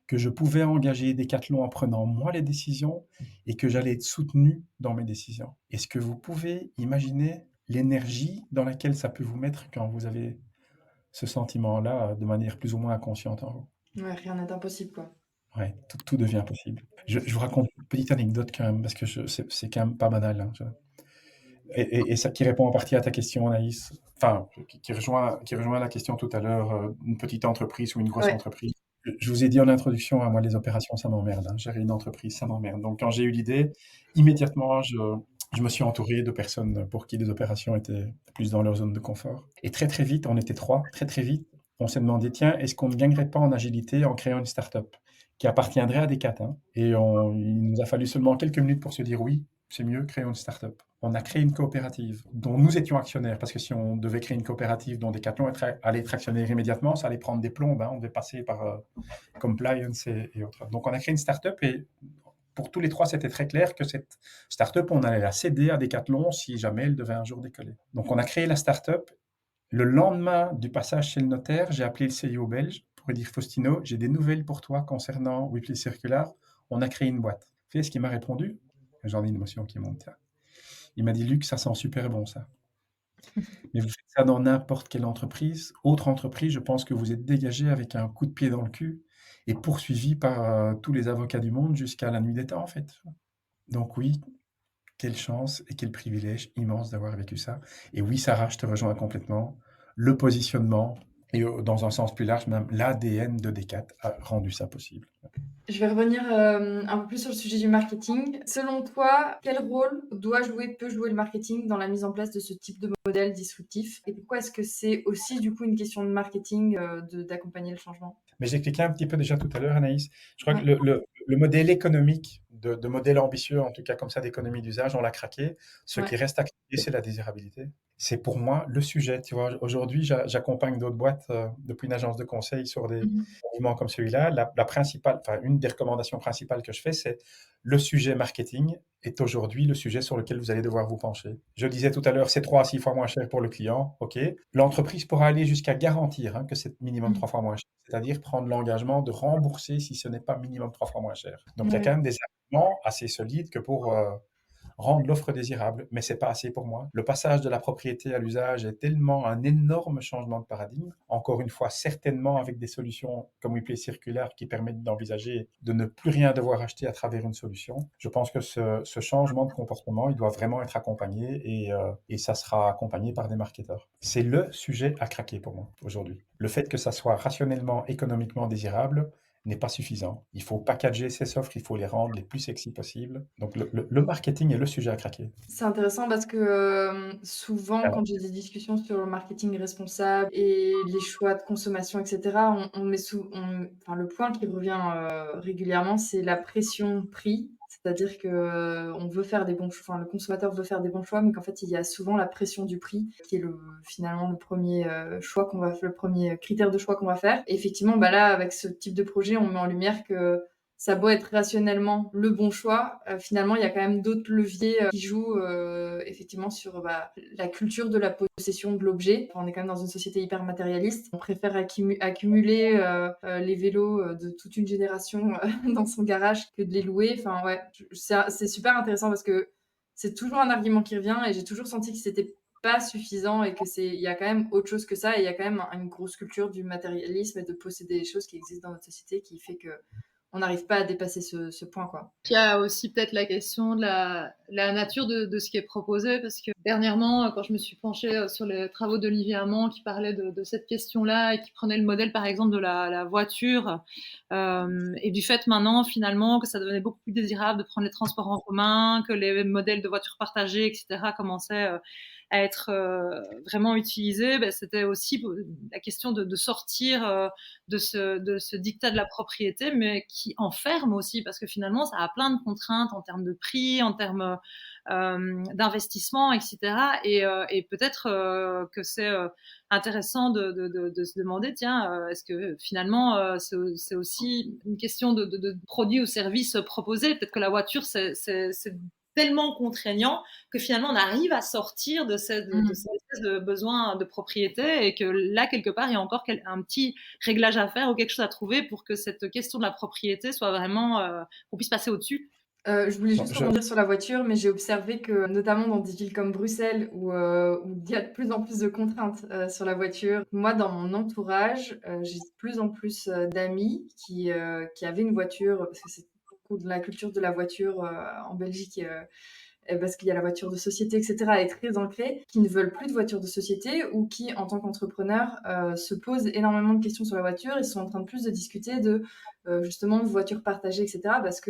S3: que je pouvais engager Decathlon en prenant moi les décisions et que j'allais être soutenu dans mes décisions. Est-ce que vous pouvez imaginer l'énergie dans laquelle ça peut vous mettre quand vous avez ce sentiment-là de manière plus ou moins inconsciente en vous?
S1: Ouais, rien n'est impossible, quoi.
S3: Ouais, tout devient possible. Je vous raconte une petite anecdote quand même, parce que c'est quand même pas banal, hein. Et ça qui répond en partie à ta question, Anaïs, enfin, qui rejoint la question tout à l'heure, une petite entreprise ou une grosse
S1: Ouais.
S3: entreprise. Je vous ai dit en introduction, hein, moi, les opérations, ça m'emmerde, hein. Gérer une entreprise, ça m'emmerde. Donc, quand j'ai eu l'idée, immédiatement, je me suis entouré de personnes pour qui les opérations étaient plus dans leur zone de confort. Et très, très vite, on était 3, très, très vite, on s'est demandé, tiens, est-ce qu'on ne gagnerait pas en agilité en créant une start-up qui appartiendrait à Decat, hein? Et il nous a fallu seulement quelques minutes pour se dire, oui, c'est mieux, créons une start-up. On a créé une coopérative dont nous étions actionnaires, parce que si on devait créer une coopérative dont Decathlon allait être actionnaire immédiatement, ça allait prendre des plombes, hein. On devait passer par compliance et autres. Donc on a créé une start-up et pour tous les 3, c'était très clair que cette start-up, on allait la céder à Decathlon si jamais elle devait un jour décoller. Donc on a créé la start-up Le lendemain du passage chez le notaire, j'ai appelé le CIO belge pour lui dire: «Faustino, j'ai des nouvelles pour toi concernant Weebly Circular. On a créé une boîte». Vous savez ce qu'il m'a répondu? J'en ai une émotion qui monte là. Il m'a dit: «Luc, ça sent super bon ça. Mais vous faites ça dans n'importe quelle entreprise, autre entreprise, je pense que vous êtes dégagé avec un coup de pied dans le cul et poursuivi par, tous les avocats du monde jusqu'à la nuit des temps, en fait». Donc oui, quelle chance et quel privilège immense d'avoir vécu ça. Et oui, Sarah, je te rejoins complètement. Le positionnement et dans un sens plus large, même l'ADN de Decat a rendu ça possible.
S1: Je vais revenir un peu plus sur le sujet du marketing. Selon toi, quel rôle peut jouer le marketing dans la mise en place de ce type de modèle disruptif? Et pourquoi est-ce que c'est aussi du coup une question de marketing d'accompagner le changement?
S3: Mais j'ai expliqué un petit peu déjà tout à l'heure, Anaïs. Je crois
S1: Ouais.
S3: que le modèle économique, de modèle ambitieux, en tout cas comme ça, d'économie d'usage, on l'a craqué. Ce
S1: Ouais.
S3: qui reste à craquer, c'est la désirabilité. C'est pour moi le sujet. Tu vois, aujourd'hui, j'accompagne d'autres boîtes depuis une agence de conseil sur des
S1: Mhm.
S3: mouvements comme celui-là. La principale, enfin, une des recommandations principales que je fais, c'est le sujet marketing est aujourd'hui le sujet sur lequel vous allez devoir vous pencher. Je disais tout à l'heure, c'est 3 à 6 fois moins cher pour le client. OK. L'entreprise pourra aller jusqu'à garantir que c'est minimum 3 fois moins cher, c'est-à-dire prendre l'engagement de rembourser si ce n'est pas minimum 3 fois moins cher. Donc, il y a
S1: Ouais.
S3: quand même des arguments assez solides que pour rendre l'offre désirable, mais c'est pas assez pour moi. Le passage de la propriété à l'usage est tellement un énorme changement de paradigme. Encore une fois, certainement avec des solutions comme WePlay Circulaire qui permettent d'envisager de ne plus rien devoir acheter à travers une solution. Je pense que ce changement de comportement, il doit vraiment être accompagné et ça sera accompagné par des marketeurs. C'est le sujet à craquer pour moi aujourd'hui. Le fait que ça soit rationnellement, économiquement désirable, n'est pas suffisant. Il faut packager ces offres, il faut les rendre les plus sexy possibles. Donc le marketing est le sujet à craquer.
S1: C'est intéressant parce que souvent,
S3: Alors,
S1: quand j'ai des discussions sur le marketing responsable et les choix de consommation, etc., enfin, le point qui revient régulièrement, c'est la pression prix. C'est-à-dire que on veut faire des bons choix, enfin, le consommateur veut faire des bons choix, mais qu'en fait, il y a souvent la pression du prix qui est finalement le premier le premier critère de choix qu'on va faire. Et effectivement, bah là, avec ce type de projet, on met en lumière que ça a beau être rationnellement le bon choix, finalement, il y a quand même d'autres leviers qui jouent effectivement sur la culture de la possession de l'objet. Enfin, on est quand même dans une société hyper matérialiste. On préfère accumuler les vélos de toute une génération dans son garage que de les louer. Enfin, ouais, c'est super intéressant parce que c'est toujours un argument qui revient et j'ai toujours senti que c'était pas suffisant et il y a quand même autre chose que ça et il y a quand même une grosse culture du matérialisme et de posséder des choses qui existent dans notre société qui fait que on n'arrive pas à dépasser ce point, quoi.
S2: Il y a aussi peut-être la question de la nature de ce qui est proposé, parce que dernièrement, quand je me suis penchée sur les travaux d'Olivier Hamon qui parlait de cette question-là et qui prenait le modèle, par exemple, de la voiture, et du fait maintenant, finalement, que ça devenait beaucoup plus désirable de prendre les transports en commun, que les modèles de voitures partagées, etc., commençaient à être vraiment utilisés, ben, c'était aussi la question de sortir de ce dictat de la propriété, mais qui enferme aussi, parce que finalement, ça a plein de contraintes en termes de prix, en termes d'investissement, etc. Et peut-être que c'est intéressant de se demander, tiens, est-ce que finalement, c'est aussi une question de produits ou services proposés? Peut-être que la voiture, c'est tellement contraignant que finalement on arrive à sortir de cette espèce de besoin de propriété et que là quelque part il y a encore un petit réglage à faire ou quelque chose à trouver pour que cette question de la propriété soit vraiment qu'on puisse passer au-dessus.
S1: Je voulais
S3: non,
S1: juste rebondir sur la voiture, mais j'ai observé que, notamment dans des villes comme Bruxelles, où il y a de plus en plus de contraintes sur la voiture, moi, dans mon entourage, j'ai de plus en plus d'amis qui avaient une voiture, parce que c'est beaucoup de la culture de la voiture en Belgique, parce qu'il y a la voiture de société, etc., est très ancrée, qui ne veulent plus de voiture de société ou qui, en tant qu'entrepreneurs, se posent énormément de questions sur la voiture. Ils sont en train de plus de discuter justement de voitures partagées, etc., parce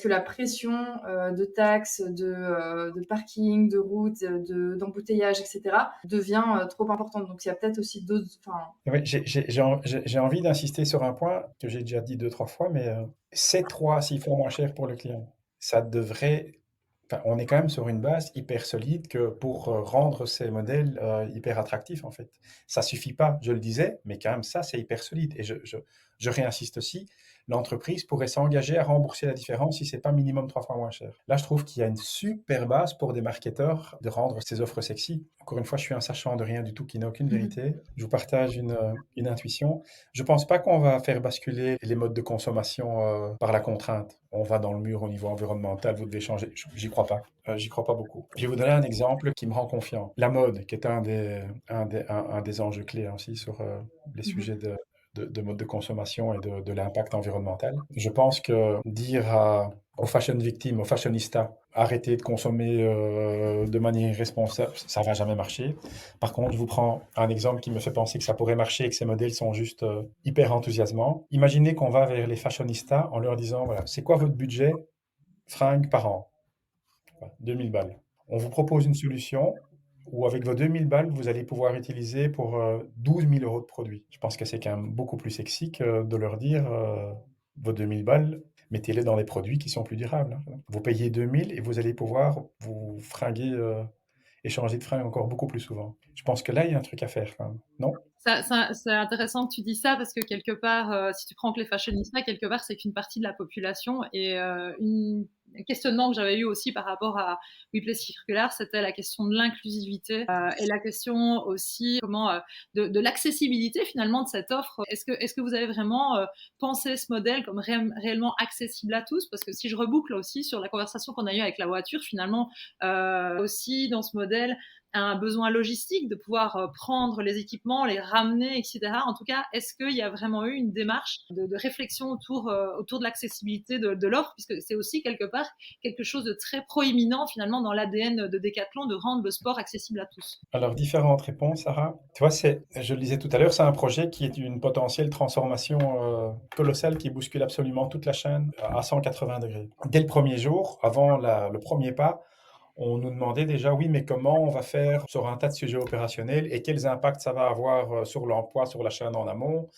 S1: que la pression de taxes, de parking, de routes, d'embouteillage, etc., devient trop importante. Donc il y a peut-être aussi d'autres. Enfin,
S3: oui, j'ai envie d'insister sur un point que j'ai déjà dit 2, 3 fois, mais c'est 3 à 6 fois moins cher pour le client. Ça devrait Enfin, on est quand même sur une base hyper solide que pour rendre ces modèles hyper attractifs, en fait. Ça suffit pas, je le disais, mais quand même, ça, c'est hyper solide. Et je réinsiste aussi, l'entreprise pourrait s'engager à rembourser la différence si c'est pas minimum 3 fois moins cher. Là, je trouve qu'il y a une super base pour des marketeurs de rendre ces offres sexy. Encore une fois, je suis un sachant de rien du tout qui n'a aucune vérité. Je vous partage une intuition. Je pense pas qu'on va faire basculer les modes de consommation par la contrainte. On va dans le mur au niveau environnemental, vous devez changer. J'y crois pas. J'y crois pas beaucoup. Je vais vous donner un exemple qui me rend confiant. La mode, qui est un des enjeux clés aussi sur les sujets de mode de consommation et de l'impact environnemental. Je pense que dire aux fashion victimes, aux fashionistas, arrêtez de consommer de manière irresponsable, ça va jamais marcher. Par contre, je vous prends un exemple qui me fait penser que ça pourrait marcher et que ces modèles sont juste hyper enthousiasmants. Imaginez qu'on va vers les fashionistas en leur disant, voilà, c'est quoi votre budget fringues par an? 2000 balles. On vous propose une solution où avec vos 2000 balles, vous allez pouvoir utiliser pour 12 000 euros de produits. Je pense que c'est quand même beaucoup plus sexy que de leur dire vos 2000 balles, mettez-les dans des produits qui sont plus durables, hein. Vous payez 2000 et vous allez pouvoir vous fringuer et changer de fringue encore beaucoup plus souvent. Je pense que là, il y a un truc à faire quand même, non?
S2: C'est intéressant que tu dis ça parce que quelque part, si tu prends que les fashionistas, quelque part, c'est qu'une partie de la population. Et un questionnement que j'avais eu aussi par rapport à WePlay Circulaire, c'était la question de l'inclusivité et la question aussi de l'accessibilité finalement de cette offre. Est-ce que vous avez vraiment pensé ce modèle comme réellement accessible à tous? Parce que si je reboucle aussi sur la conversation qu'on a eue avec la voiture, finalement, aussi dans ce modèle, un besoin logistique de pouvoir prendre les équipements, les ramener, etc. En tout cas, est-ce qu'il y a vraiment eu une démarche de réflexion autour de l'accessibilité de l'offre, puisque c'est aussi quelque part quelque chose de très proéminent finalement dans l'ADN de Decathlon, de rendre le sport accessible à tous.
S3: Alors, différentes réponses, Sarah. Tu vois, je le disais tout à l'heure, c'est un projet qui est une potentielle transformation colossale qui bouscule absolument toute la chaîne à 180 degrés. Dès le premier jour, avant le premier pas, on nous demandait déjà, oui, mais comment on va faire sur un tas de sujets opérationnels et quels impacts ça va avoir sur l'emploi, sur la chaîne en amont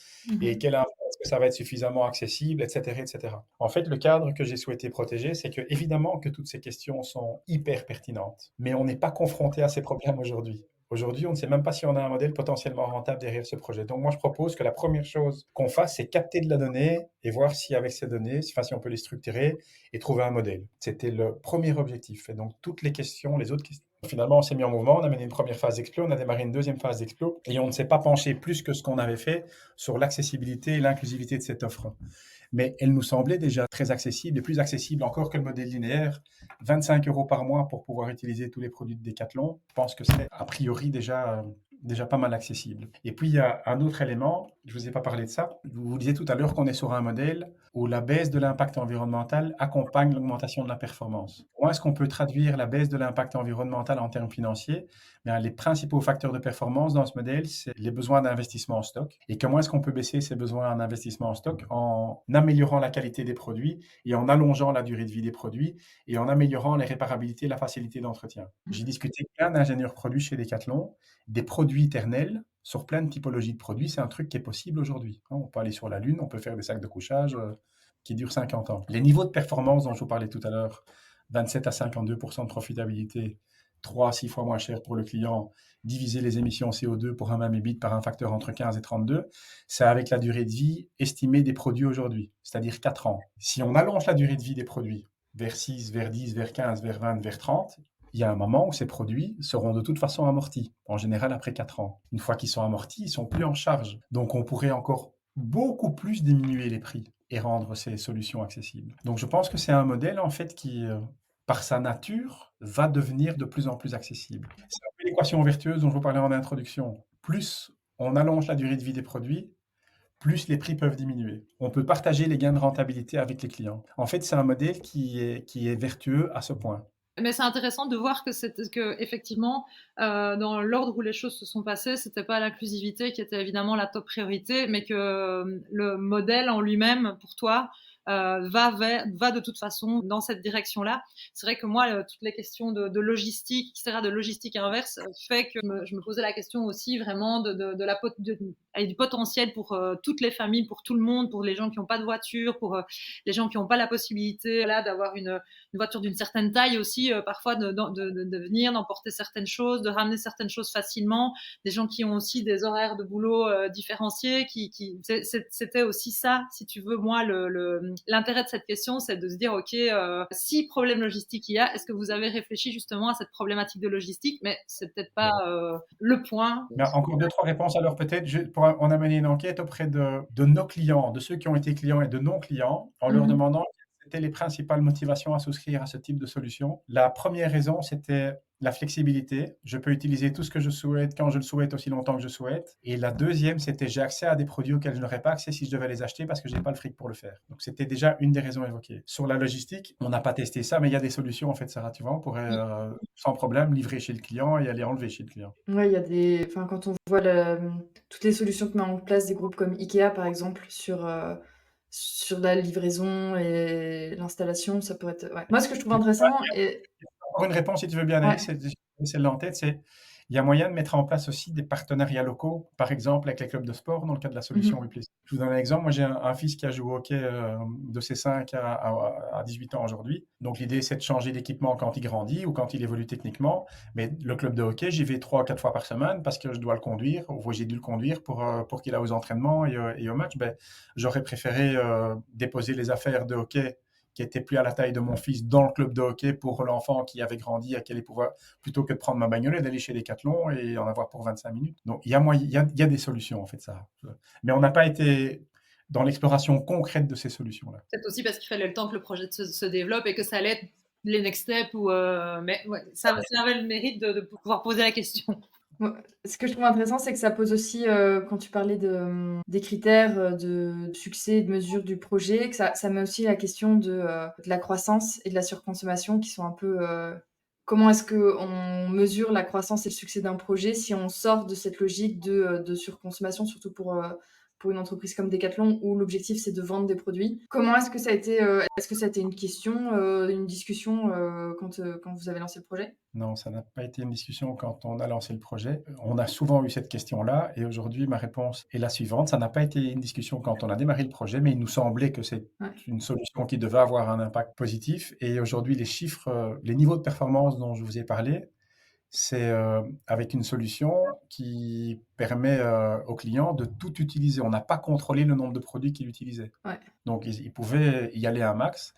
S3: et quel impact est-ce que ça va être suffisamment accessible, etc., etc. En fait, le cadre que j'ai souhaité protéger, c'est que évidemment que toutes ces questions sont hyper pertinentes, mais on n'est pas confronté à ces problèmes aujourd'hui. Aujourd'hui, on ne sait même pas si on a un modèle potentiellement rentable derrière ce projet. Donc, moi, je propose que la première chose qu'on fasse, c'est capter de la donnée et voir si avec ces données, si on peut les structurer et trouver un modèle. C'était le premier objectif. Et donc, toutes les questions, les autres questions. Finalement, on s'est mis en mouvement, on a mené une première phase d'explo, on a démarré une deuxième phase d'explo et on ne s'est pas penché plus que ce qu'on avait fait sur l'accessibilité et l'inclusivité de cette offre. Mais elle nous semblait déjà très accessible et plus accessible encore que le modèle linéaire. 25 euros par mois pour pouvoir utiliser tous les produits de Decathlon, je pense que c'est a priori déjà pas mal accessible. Et puis, il y a un autre élément, je ne vous ai pas parlé de ça. Vous disiez tout à l'heure qu'on est sur un modèle où la baisse de l'impact environnemental accompagne l'augmentation de la performance. Comment est-ce qu'on peut traduire la baisse de l'impact environnemental en termes financiers? Bien, les principaux facteurs de performance dans ce modèle, c'est les besoins d'investissement en stock. Et comment est-ce qu'on peut baisser ces besoins en investissement en stock? En améliorant la qualité des produits et en allongeant la durée de vie des produits et en améliorant les réparabilités et la facilité d'entretien. J'ai discuté avec plein d'ingénieurs produits chez Decathlon, des produits éternels sur plein de typologies de produits, c'est un truc qui est possible aujourd'hui. On peut aller sur la Lune, on peut faire des sacs de couchage qui durent 50 ans. Les niveaux de performance dont je vous parlais tout à l'heure, 27 à 52% de profitabilité, 3 à 6 fois moins cher pour le client, diviser les émissions CO2 pour un même EBIT par un facteur entre 15 et 32, c'est avec la durée de vie estimée des produits aujourd'hui, c'est-à-dire 4 ans. Si on allonge la durée de vie des produits vers 6, vers 10, vers 15, vers 20, vers 30, il y a un moment où ces produits seront de toute façon amortis, en général après 4 ans. Une fois qu'ils sont amortis, ils ne sont plus en charge. Donc on pourrait encore beaucoup plus diminuer les prix et rendre ces solutions accessibles. Donc je pense que c'est un modèle en fait qui, par sa nature, va devenir de plus en plus accessible. C'est un peu l'équation vertueuse dont je vous parlais en introduction. Plus on allonge la durée de vie des produits, plus les prix peuvent diminuer. On peut partager les gains de rentabilité avec les clients. En fait, c'est un modèle qui est vertueux à ce point.
S2: Mais c'est intéressant de voir que effectivement, dans l'ordre où les choses se sont passées, c'était pas l'inclusivité qui était évidemment la top priorité, mais que le modèle en lui-même, pour toi, va de toute façon dans cette direction-là. C'est vrai que moi, toutes les questions de logistique, etc., de logistique inverse, fait que je me posais la question aussi vraiment du potentiel pour toutes les familles, pour tout le monde, pour les gens qui n'ont pas de voiture, pour les gens qui n'ont pas la possibilité d'avoir une voiture d'une certaine taille aussi, parfois de venir, d'emporter certaines choses, de ramener certaines choses facilement, des gens qui ont aussi des horaires de boulot différenciés, c'était aussi ça, si tu veux, moi, l'intérêt de cette question, c'est de se dire, ok, si problème logistique il y a, est-ce que vous avez réfléchi justement à cette problématique de logistique? Mais c'est peut-être pas le point.
S3: Mais encore 2-3 réponses alors peut-être. On a mené une enquête auprès de nos clients, de ceux qui ont été clients et de non-clients, en leur demandant quelles étaient les principales motivations à souscrire à ce type de solution. La première raison, c'était la flexibilité. Je peux utiliser tout ce que je souhaite, quand je le souhaite, aussi longtemps que je souhaite. Et la deuxième, c'était j'ai accès à des produits auxquels je n'aurais pas accès si je devais les acheter parce que je n'ai pas le fric pour le faire. Donc, c'était déjà une des raisons évoquées. Sur la logistique, on n'a pas testé ça, mais il y a des solutions, en fait, Sarah, tu vois, on pourrait sans problème livrer chez le client et aller enlever chez le client.
S1: Ouais, il y a enfin, quand on voit toutes les solutions que met en place des groupes comme Ikea, par exemple, sur la livraison et l'installation, ça pourrait être... Ouais. Moi, ce que je trouve intéressant...
S3: Encore une réponse, si tu veux bien, Anaïs, c'est celle-là en tête, il y a moyen de mettre en place aussi des partenariats locaux, par exemple avec les clubs de sport, dans le cas de la solution WePlay. Je vous donne un exemple. Moi, j'ai un fils qui a joué au hockey de ses 5 à 18 ans aujourd'hui. Donc, l'idée, c'est de changer d'équipement quand il grandit ou quand il évolue techniquement. Mais le club de hockey, j'y vais 3 à 4 fois par semaine parce que je dois le conduire, ou j'ai dû le conduire pour qu'il aille aux entraînements et au match. J'aurais préféré déposer les affaires de hockey qui était plus à la taille de mon fils dans le club de hockey pour l'enfant qui avait grandi, à qui allait pouvoir, plutôt que de prendre ma bagnole et d'aller chez Decathlon et en avoir pour 25 minutes. Donc, il y a des solutions, en fait, ça. Mais on n'a pas été dans l'exploration concrète de ces solutions-là.
S2: Peut-être aussi parce qu'il fallait le temps que le projet se développe et que ça allait être les next steps. Mais ouais, ça avait le mérite de pouvoir poser la question.
S1: Ce que je trouve intéressant, c'est que ça pose aussi, quand tu parlais des critères de succès et de mesure du projet, que ça met aussi la question de la croissance et de la surconsommation qui sont un peu... comment est-ce qu'on mesure la croissance et le succès d'un projet si on sort de cette logique de surconsommation, surtout pour une entreprise comme Decathlon où l'objectif c'est de vendre des produits. Comment est-ce que ça a été une question, une discussion quand vous avez lancé le projet?
S3: Non, ça n'a pas été une discussion quand on a lancé le projet. On a souvent eu cette question-là et aujourd'hui, ma réponse est la suivante. Ça n'a pas été une discussion quand on a démarré le projet, mais il nous semblait que c'est une solution qui devait avoir un impact positif. Et aujourd'hui, les chiffres, les niveaux de performance dont je vous ai parlé, c'est avec une solution qui permet aux clients de tout utiliser. On n'a pas contrôlé le nombre de produits qu'ils utilisaient.
S1: Ouais.
S3: Donc, ils pouvaient y aller à un max.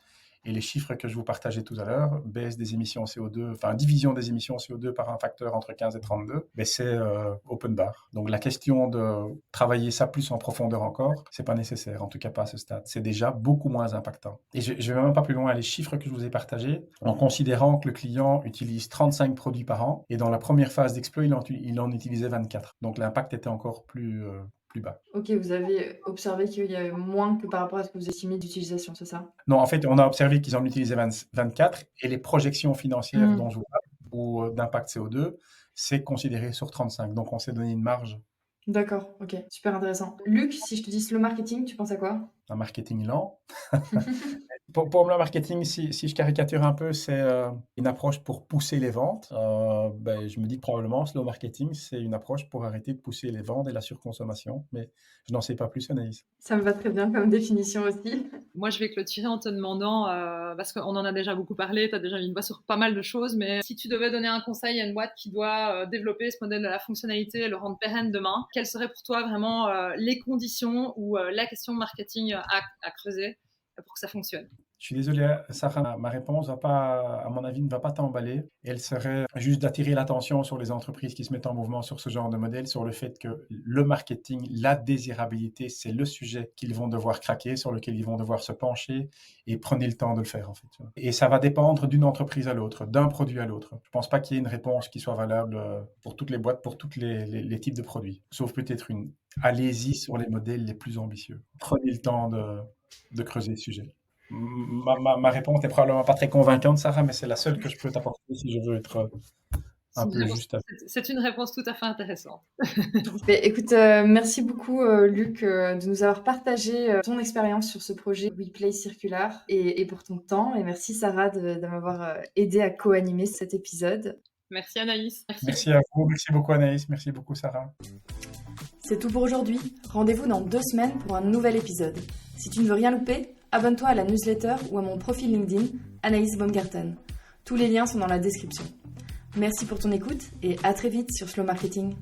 S3: Et les chiffres que je vous partageais tout à l'heure, baisse des émissions CO2, enfin division des émissions CO2 par un facteur entre 15 et 32, c'est open bar. Donc la question de travailler ça plus en profondeur encore, c'est pas nécessaire, en tout cas pas à ce stade. C'est déjà beaucoup moins impactant. Et je vais même pas plus loin, les chiffres que je vous ai partagés, en considérant que le client utilise 35 produits par an, et dans la première phase d'exploit, il en utilisait 24. Donc l'impact était encore plus bas.
S1: Ok, vous avez observé qu'il y avait moins que par rapport à ce que vous estimiez d'utilisation, c'est ça?
S3: Non, en fait, on a observé qu'ils en utilisaient 24 et les projections financières dont je vous parle, ou d'impact CO2, c'est considéré sur 35. Donc, on s'est donné une marge.
S1: D'accord, ok, super intéressant. Luc, si je te dis slow marketing, tu penses à quoi?
S3: Un marketing lent. Pour le marketing, si je caricature un peu, c'est une approche pour pousser les ventes. Je me dis que probablement, slow marketing, c'est une approche pour arrêter de pousser les ventes et la surconsommation. Mais je n'en sais pas plus, Anaïs.
S1: Ça me va très bien comme définition aussi.
S2: Moi, je vais clôturer en te demandant, parce qu'on en a déjà beaucoup parlé, tu as déjà mis une voix sur pas mal de choses, mais si tu devais donner un conseil à une boîte qui doit développer ce modèle de la fonctionnalité et le rendre pérenne demain, quelles seraient pour toi vraiment les conditions ou la question marketing à creuser pour que ça fonctionne?
S3: Je suis désolé, Sarah, ma réponse va pas, à mon avis, ne va pas t'emballer. Elle serait juste d'attirer l'attention sur les entreprises qui se mettent en mouvement sur ce genre de modèle, sur le fait que le marketing, la désirabilité, c'est le sujet qu'ils vont devoir craquer, sur lequel ils vont devoir se pencher, et prenez le temps de le faire, en fait. Et ça va dépendre d'une entreprise à l'autre, d'un produit à l'autre. Je pense pas qu'il y ait une réponse qui soit valable pour toutes les boîtes, pour tous les types de produits. Sauf peut-être allez-y sur les modèles les plus ambitieux. Prenez le temps de creuser le sujet. Ma réponse n'est probablement pas très convaincante, Sarah, mais c'est la seule que je peux t'apporter si je veux être un peu juste.
S2: C'est une réponse tout à fait intéressante.
S1: Écoute, merci beaucoup Luc de nous avoir partagé ton expérience sur ce projet WePlay Circular et pour ton temps. Et merci Sarah de m'avoir aidé à co-animer cet épisode.
S2: Merci Anaïs.
S3: Merci à vous, merci beaucoup Anaïs, merci beaucoup Sarah.
S1: C'est tout pour aujourd'hui. Rendez-vous dans 2 semaines pour un nouvel épisode. Si tu ne veux rien louper, abonne-toi à la newsletter ou à mon profil LinkedIn, Anaïs Baumgarten. Tous les liens sont dans la description. Merci pour ton écoute et à très vite sur Slow Marketing.